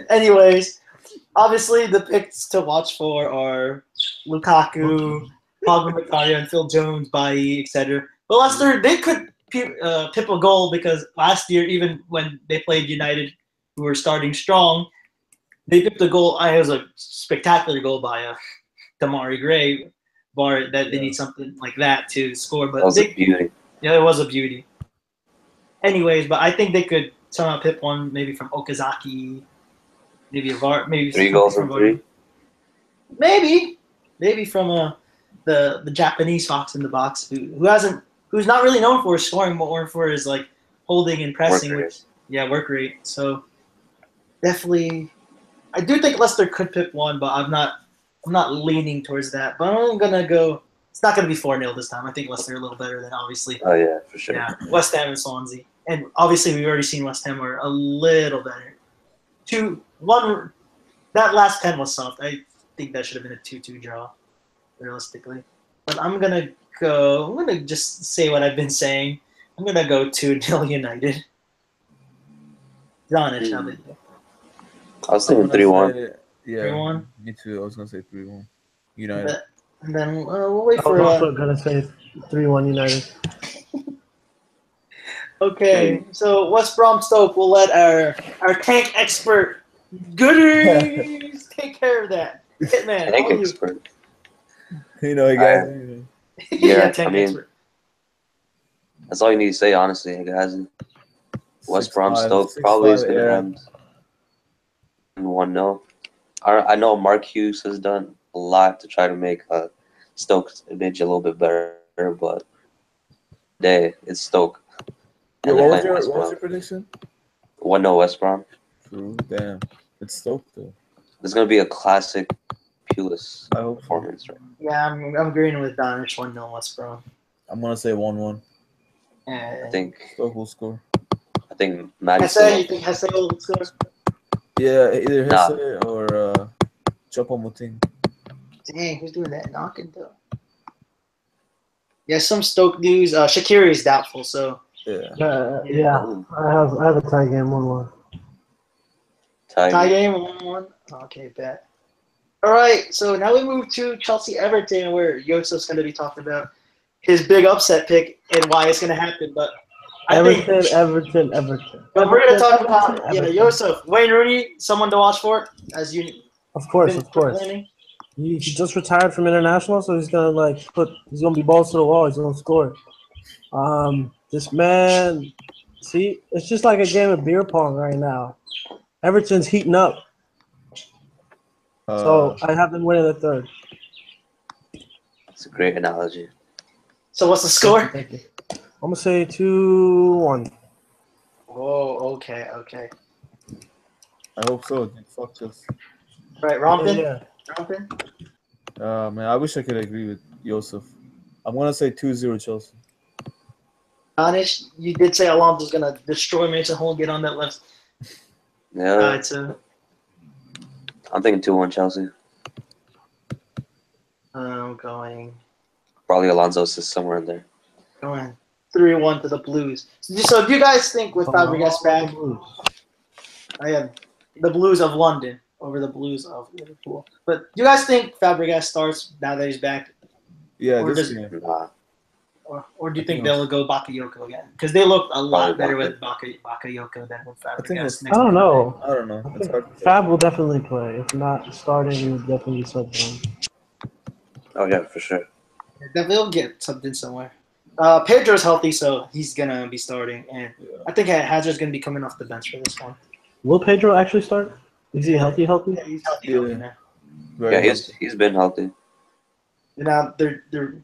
[SPEAKER 1] Anyways, obviously the picks to watch for are Lukaku, Pogba, Macario, and Phil Jones, Bailly, etc. But Leicester, they could pip a goal because last year, even when they played United, who were starting strong, they pipped a goal. It was a spectacular goal by Damari Gray. Bar that they need something like that to score. But
[SPEAKER 3] That was a beauty.
[SPEAKER 1] Yeah, it was a beauty. Anyways, but I think they could somehow pip one maybe from Okazaki, maybe a VAR, maybe
[SPEAKER 3] 3 goals from 3.
[SPEAKER 1] Maybe from the Japanese fox in the box who's not really known for his scoring, but more for his like holding and pressing, work rate. So definitely, I do think Leicester could pip one, but I'm not leaning towards that. But I'm gonna go. It's not gonna be 4-0 this time. I think Leicester are a little better than obviously.
[SPEAKER 3] Oh yeah, for sure.
[SPEAKER 1] Yeah, West Ham and Swansea, and obviously we've already seen West Ham are a little better. 2-1. That last 10 was soft. I think that should have been a 2-2 draw, realistically. But I'm gonna just say what I've been saying. I'm gonna go 2-0 United. Donish, how about you?
[SPEAKER 3] I was thinking 3-1.
[SPEAKER 2] Yeah,
[SPEAKER 1] 3-1?
[SPEAKER 2] Me too. I was gonna say 3-1. United.
[SPEAKER 1] And then we'll wait
[SPEAKER 4] I
[SPEAKER 1] for.
[SPEAKER 4] was also gonna say 3-1 United.
[SPEAKER 1] Okay, so West Brom Stoke will let our tank expert Gooders take care of that. Hitman,
[SPEAKER 3] Tank
[SPEAKER 1] all you.
[SPEAKER 3] expert.
[SPEAKER 2] You know, guys.
[SPEAKER 3] Yeah,
[SPEAKER 1] tank
[SPEAKER 3] I mean,
[SPEAKER 1] expert.
[SPEAKER 3] that's all you need to say, honestly, guys. West Brom
[SPEAKER 2] 6-5,
[SPEAKER 3] Stoke
[SPEAKER 2] 6-5,
[SPEAKER 3] probably is going to
[SPEAKER 2] yeah.
[SPEAKER 3] end 1-0. I know Mark Hughes has done a lot to try to make Stoke's image a little bit better, but today it's Stoke.
[SPEAKER 2] Yeah,
[SPEAKER 3] And
[SPEAKER 2] what
[SPEAKER 3] they're
[SPEAKER 2] was
[SPEAKER 3] playing
[SPEAKER 2] your
[SPEAKER 3] West Brom.
[SPEAKER 2] prediction?
[SPEAKER 3] 1-0 West Brom.
[SPEAKER 2] True. Damn. It's Stoke, though.
[SPEAKER 3] This is going to be a classic Pulis
[SPEAKER 2] I hope so.
[SPEAKER 3] performance, right?
[SPEAKER 1] Yeah, I'm agreeing with Donish 1-0 West Brom.
[SPEAKER 2] I'm going to say 1-1.
[SPEAKER 3] I think
[SPEAKER 2] Stoke will score.
[SPEAKER 3] Matty
[SPEAKER 1] Hesse,
[SPEAKER 3] Silva.
[SPEAKER 1] you think Hesse will score?
[SPEAKER 2] Yeah, either
[SPEAKER 3] Nah.
[SPEAKER 2] Hesse or Choupo-Moting.
[SPEAKER 1] Dang, who's doing that knocking though? Yeah, some Stoke news. Shaqiri is doubtful, so
[SPEAKER 2] Yeah.
[SPEAKER 4] Yeah, I have a tie game 1-1.
[SPEAKER 1] Tie game 1-1. Okay, bet. All right, so now we move to Chelsea-Everton, where Yosef's going to be talking about his big upset pick and why it's going to happen. But I think
[SPEAKER 4] Everton.
[SPEAKER 1] but we're going to talk about
[SPEAKER 4] Everton.
[SPEAKER 1] Yosef, Wayne Rooney, someone to watch for, as you
[SPEAKER 4] Of course.
[SPEAKER 1] been proclaiming.
[SPEAKER 4] He just retired from international, so he's gonna he's gonna be balls to the wall. He's gonna score. This man, see, it's just like a game of beer pong right now. Everton's heating up, so I have them winning the third.
[SPEAKER 3] It's a great analogy.
[SPEAKER 1] So what's the score?
[SPEAKER 4] Thank you. I'm gonna say 2-1.
[SPEAKER 1] Oh, okay.
[SPEAKER 2] I hope so. Dude. Fuck this.
[SPEAKER 1] Right, Rompin?
[SPEAKER 4] Yeah.
[SPEAKER 1] Rompin?
[SPEAKER 2] Man, I wish I could agree with Yosef. I'm gonna say 2-0 Chelsea.
[SPEAKER 1] Anish, you did say Alonso's going to destroy Mason Holgate on that left.
[SPEAKER 3] Yeah.
[SPEAKER 1] All right, so
[SPEAKER 3] I'm thinking 2-1 Chelsea.
[SPEAKER 1] I'm going
[SPEAKER 3] Probably Alonso assist somewhere in there.
[SPEAKER 1] 3-1 to the Blues. So do you guys think with Fabregas back, I have the Blues of London over the Blues of Liverpool. But do you guys think Fabregas starts now that he's back?
[SPEAKER 2] Yeah,
[SPEAKER 1] Or
[SPEAKER 2] this
[SPEAKER 1] does-
[SPEAKER 2] game.
[SPEAKER 3] Nah.
[SPEAKER 1] Or do you
[SPEAKER 2] I
[SPEAKER 1] think
[SPEAKER 2] think
[SPEAKER 1] they'll go Bakayoko again? Because they look a lot
[SPEAKER 3] Probably
[SPEAKER 1] better
[SPEAKER 3] Baka.
[SPEAKER 1] with Bakayoko than with
[SPEAKER 2] I think
[SPEAKER 1] Fabregas.
[SPEAKER 2] it's-
[SPEAKER 4] I don't know.
[SPEAKER 2] I don't know.
[SPEAKER 4] I
[SPEAKER 2] It's
[SPEAKER 4] think
[SPEAKER 2] hard to say.
[SPEAKER 4] Fab will definitely play. If not starting, he would definitely be something.
[SPEAKER 3] Oh yeah, for sure.
[SPEAKER 1] They'll get something somewhere. Pedro's healthy, so he's going to be starting. And I think Hazard's going to be coming off the bench for this one.
[SPEAKER 4] Will Pedro actually start? Is he healthy?
[SPEAKER 1] Yeah, he's healthy
[SPEAKER 2] Yeah.
[SPEAKER 1] now.
[SPEAKER 2] Very
[SPEAKER 3] Yeah,
[SPEAKER 2] healthy.
[SPEAKER 3] he's been healthy.
[SPEAKER 1] Now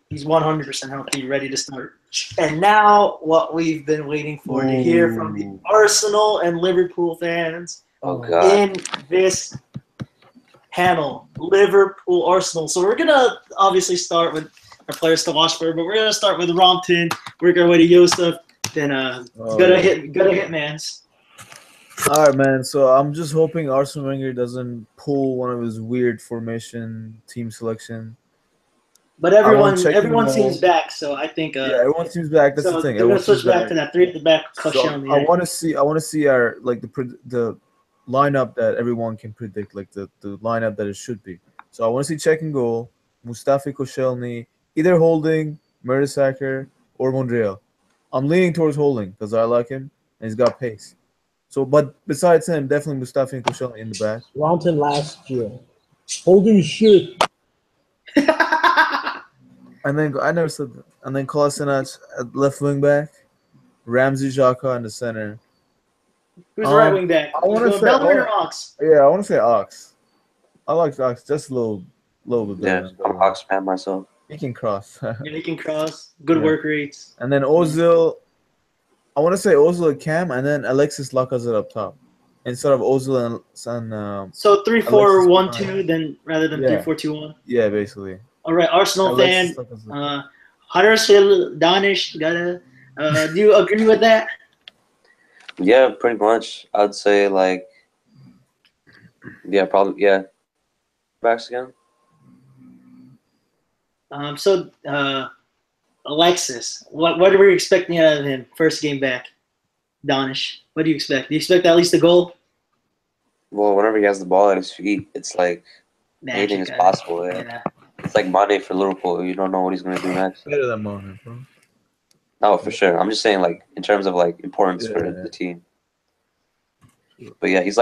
[SPEAKER 1] he's 100% healthy, ready to start. And now what we've been waiting for to hear from the
[SPEAKER 2] Ooh.
[SPEAKER 1] Arsenal and Liverpool fans
[SPEAKER 3] Oh god.
[SPEAKER 1] in this panel, Liverpool Arsenal. So we're gonna obviously start with our players to watch for, but we're gonna start with Rompton, work our way to Yosef, then gonna hit Mans.
[SPEAKER 2] All right, man. So I'm just hoping Arsene Wenger doesn't pull one of his weird formation team selection.
[SPEAKER 1] But
[SPEAKER 2] I won't check
[SPEAKER 1] everyone
[SPEAKER 2] them
[SPEAKER 1] seems
[SPEAKER 2] all.
[SPEAKER 1] back, so I think
[SPEAKER 2] Yeah, everyone seems back. That's
[SPEAKER 1] so
[SPEAKER 2] the thing.
[SPEAKER 1] they're gonna
[SPEAKER 2] Everyone
[SPEAKER 1] switch
[SPEAKER 2] seems
[SPEAKER 1] back to that 3 at the back.
[SPEAKER 2] So
[SPEAKER 1] Koscielny.
[SPEAKER 2] I want to see our like the lineup that everyone can predict, like the lineup that it should be. So I want to see check and goal, Mustafi Koscielny, either Holding, Mertesacker, or Monreal. I'm leaning towards Holding because I like him and he's got pace. So, but besides him, definitely Mustafi and Koscielny in the back.
[SPEAKER 4] Rounton last year. Holding shit.
[SPEAKER 2] And then I never said that. And then Kolasinac at left wing back, Ramsey Xhaka in the center.
[SPEAKER 1] Who's the right wing back?
[SPEAKER 2] I wanna
[SPEAKER 1] Going
[SPEAKER 2] say-
[SPEAKER 1] Bellman or Ox?
[SPEAKER 2] Yeah, I want to say Ox. I like Ox just a little bit
[SPEAKER 3] Yeah,
[SPEAKER 2] better.
[SPEAKER 3] I'm Hawks fan myself.
[SPEAKER 2] He can cross.
[SPEAKER 1] Yeah, he can cross. Good
[SPEAKER 2] Yeah.
[SPEAKER 1] work rates.
[SPEAKER 2] And then Ozil, I want to say Ozil at Cam, and then Alexis Lacazette up top, instead of Ozil and
[SPEAKER 1] So 3-4-1-2
[SPEAKER 2] Alexis
[SPEAKER 1] then rather than
[SPEAKER 2] Yeah.
[SPEAKER 1] 3-4-2-1.
[SPEAKER 2] yeah, basically.
[SPEAKER 1] All right, Arsenal fan.
[SPEAKER 2] Alexis Lacazette.
[SPEAKER 1] Huddersfield, Danish, do you agree with that?
[SPEAKER 3] Yeah, pretty much. I'd say like probably backs again.
[SPEAKER 1] So Alexis, what are we expecting out of him first game back? Danish, what do you expect? Do you expect at least a goal?
[SPEAKER 3] Well, whenever he has the ball at his feet, it's like anything is
[SPEAKER 1] Magic,
[SPEAKER 3] possible. Yeah. It's like Mane for Liverpool. You don't know what he's gonna do next.
[SPEAKER 2] Better than Mane, bro.
[SPEAKER 3] No, for sure. I'm just saying, like in terms of like importance for
[SPEAKER 2] Yeah.
[SPEAKER 3] the team. But yeah, he's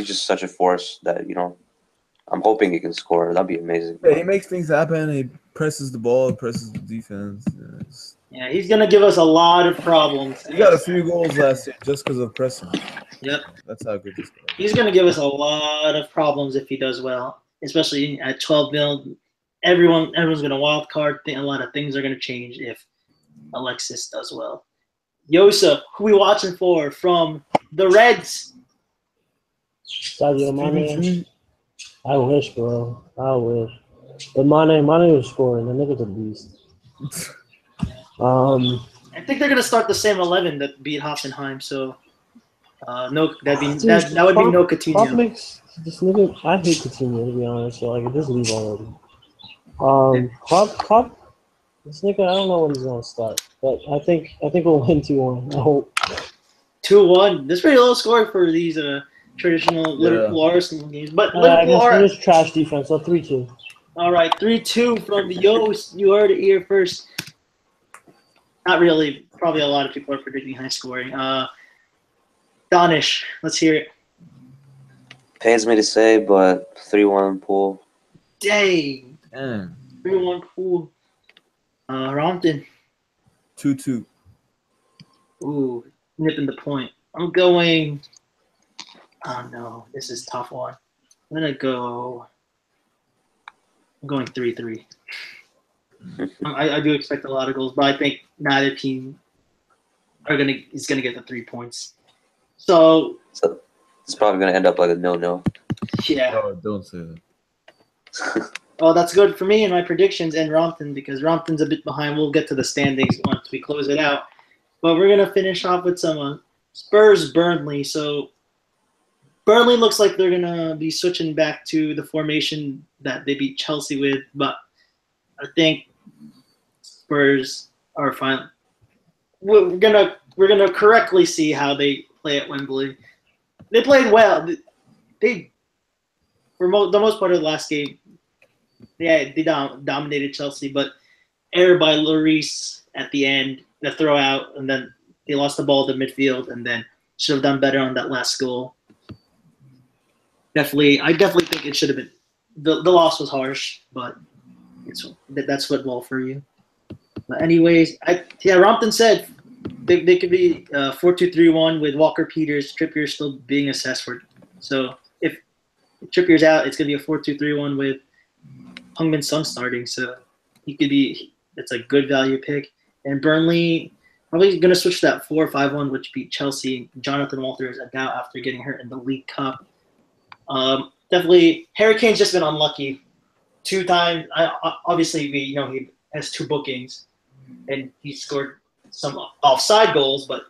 [SPEAKER 3] just such a force that I'm hoping he can score. That'd be amazing.
[SPEAKER 2] Yeah, he makes things happen. He presses the ball, presses the defense. Yes.
[SPEAKER 1] Yeah, he's gonna give us a lot of problems.
[SPEAKER 2] He got a few goals last year just because of pressing.
[SPEAKER 1] Yep.
[SPEAKER 2] That's how good this guy is.
[SPEAKER 1] He's gonna give us a lot of problems if he does well, especially at 12 mil. Everyone's gonna wild card. A lot of things are gonna change if Alexis does well. Yosef, who we watching for from the Reds?
[SPEAKER 4] Sadio Mane. I wish, bro. I wish. But Mane was scoring. The nigga's a beast.
[SPEAKER 1] I think they're gonna start the same 11 that beat Hoffenheim. So, that would be no
[SPEAKER 4] Klopp
[SPEAKER 1] Coutinho.
[SPEAKER 4] makes this nigga. I hate Coutinho, to be honest. So like, just leave already. Klopp. This nigga, I don't know when he's gonna start, but I think we'll win 2-1. I hope.
[SPEAKER 1] 2-1. That's pretty low score for these traditional Liverpool Arsenal games. But
[SPEAKER 4] I
[SPEAKER 1] Liverpool
[SPEAKER 4] guess
[SPEAKER 1] are
[SPEAKER 4] it is trash defense. So 3-2.
[SPEAKER 1] all right. 3-2 from Yost. You heard it here first. Not really. Probably a lot of people are predicting high scoring. Danish, let's hear it.
[SPEAKER 3] Pains me to say, but 3-1 pool.
[SPEAKER 1] Dang.
[SPEAKER 2] And
[SPEAKER 1] 3-1 pool. Rompton.
[SPEAKER 2] 2-2.
[SPEAKER 1] Ooh, nipping the point. I'm going. Oh no, this is a tough one. I'm going 3-3. I do expect a lot of goals, but I think neither team is gonna get the 3 points. So
[SPEAKER 3] It's probably gonna end up like a 0-0.
[SPEAKER 1] yeah.
[SPEAKER 2] Oh, don't say that.
[SPEAKER 1] Well, that's good for me and my predictions and Rompton because Rompton's a bit behind. We'll get to the standings once we close it out. But we're gonna finish off with some Spurs Burnley. So Burnley looks like they're gonna be switching back to the formation that they beat Chelsea with, but I think Spurs are fine. We're gonna correctly see how they play at Wembley. They played well. They for the most part of the last game, they dominated Chelsea, but error by Lloris at the end, the throw out, and then they lost the ball to midfield, and then should have done better on that last goal. I definitely think it should have been. The loss was harsh, but that's football for you. But anyways, Rompton said they could be 4-2-3-1 with Walker Peters, Trippier still being assessed for. So if Trippier's out, it's gonna be a 4-2-3-1 with Heung-min Son starting. So he could be. It's a good value pick. And Burnley probably gonna switch to that 4-5-1, which beat Chelsea. Jonathan Walter is out after getting hurt in the League Cup. Definitely, Harry Kane's just been unlucky 2 times. Obviously, he has 2 bookings, and he scored some offside goals. But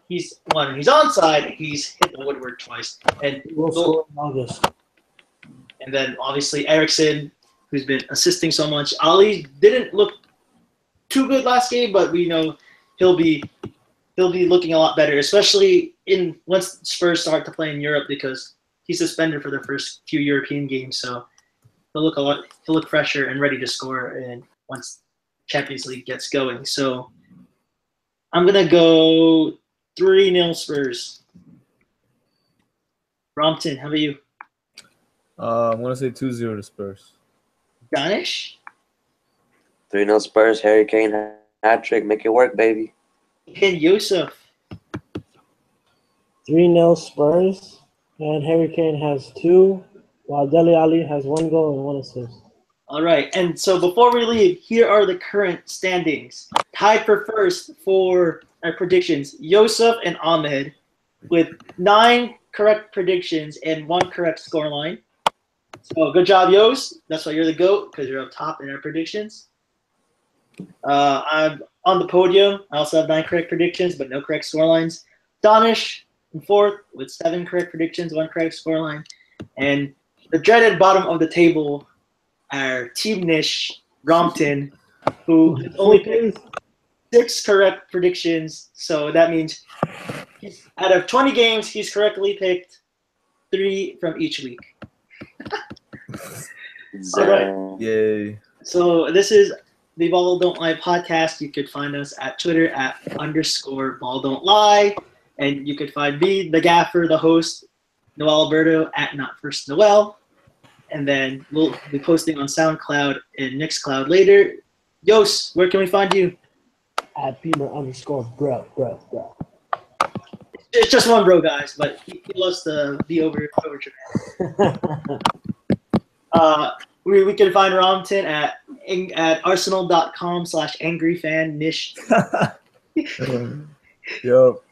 [SPEAKER 1] when he's onside, he's hit the woodwork twice. And
[SPEAKER 4] We'll score in August.
[SPEAKER 1] And then obviously Eriksson, who's been assisting so much. Ali didn't look too good last game, but we know he'll be looking a lot better, especially once Spurs start to play in Europe because he's suspended for the first few European games, so he'll look fresher and ready to score and once Champions League gets going. So I'm gonna go 3-0 Spurs. Rompton, how about you?
[SPEAKER 2] I'm gonna say 2-0 to Spurs.
[SPEAKER 1] Danish?
[SPEAKER 3] 3-0 Spurs, Harry Kane hat trick, make it work, baby.
[SPEAKER 1] And Yusuf.
[SPEAKER 4] 3-0 Spurs. And Harry Kane has 2, while Dele Alli has 1 goal and 1 assist.
[SPEAKER 1] All right, and so before we leave, here are the current standings. Tied for first for our predictions, Yosef and Ahmed with 9 correct predictions and 1 correct scoreline. So good job, Yos. That's why you're the GOAT, because you're up top in our predictions. I'm on the podium. I also have 9 correct predictions, but no correct scorelines. Danish in 4th with 7 correct predictions, 1 correct scoreline. And the dreaded bottom of the table are Team Nish, Rompton, who has only picked 6 correct predictions. So that means out of 20 games, he's correctly picked 3 from each week. All right.
[SPEAKER 2] Yay.
[SPEAKER 1] So this is the Ball Don't Lie podcast. You could find us at Twitter @_Ball Don't Lie. And you could find me, the gaffer, the host, Noel Alberto at Not First Noel. And then we'll be posting on SoundCloud and Mixcloud later. Yos, where can we find you?
[SPEAKER 4] At Beamer_bro.
[SPEAKER 1] It's just one bro, guys, but he loves to be over dramatic. We can find Rompton at arsenal.com/angryfan-nish.
[SPEAKER 2] Yup.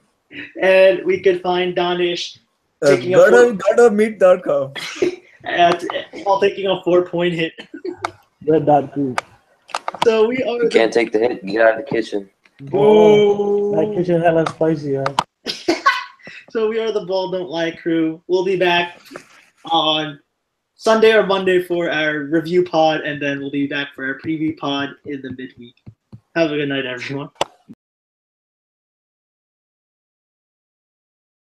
[SPEAKER 1] And we can find Danish taking
[SPEAKER 2] Gotta.meet.com.
[SPEAKER 1] while taking a 4-point hit.
[SPEAKER 4] Red Dot Group.
[SPEAKER 1] So we are.
[SPEAKER 3] You can't take the hit, get out of the kitchen.
[SPEAKER 1] Boo.
[SPEAKER 4] That kitchen hella spicy, huh?
[SPEAKER 1] So we are the Ball Don't Lie crew. We'll be back on Sunday or Monday for our review pod, and then we'll be back for our preview pod in the midweek. Have a good night, everyone.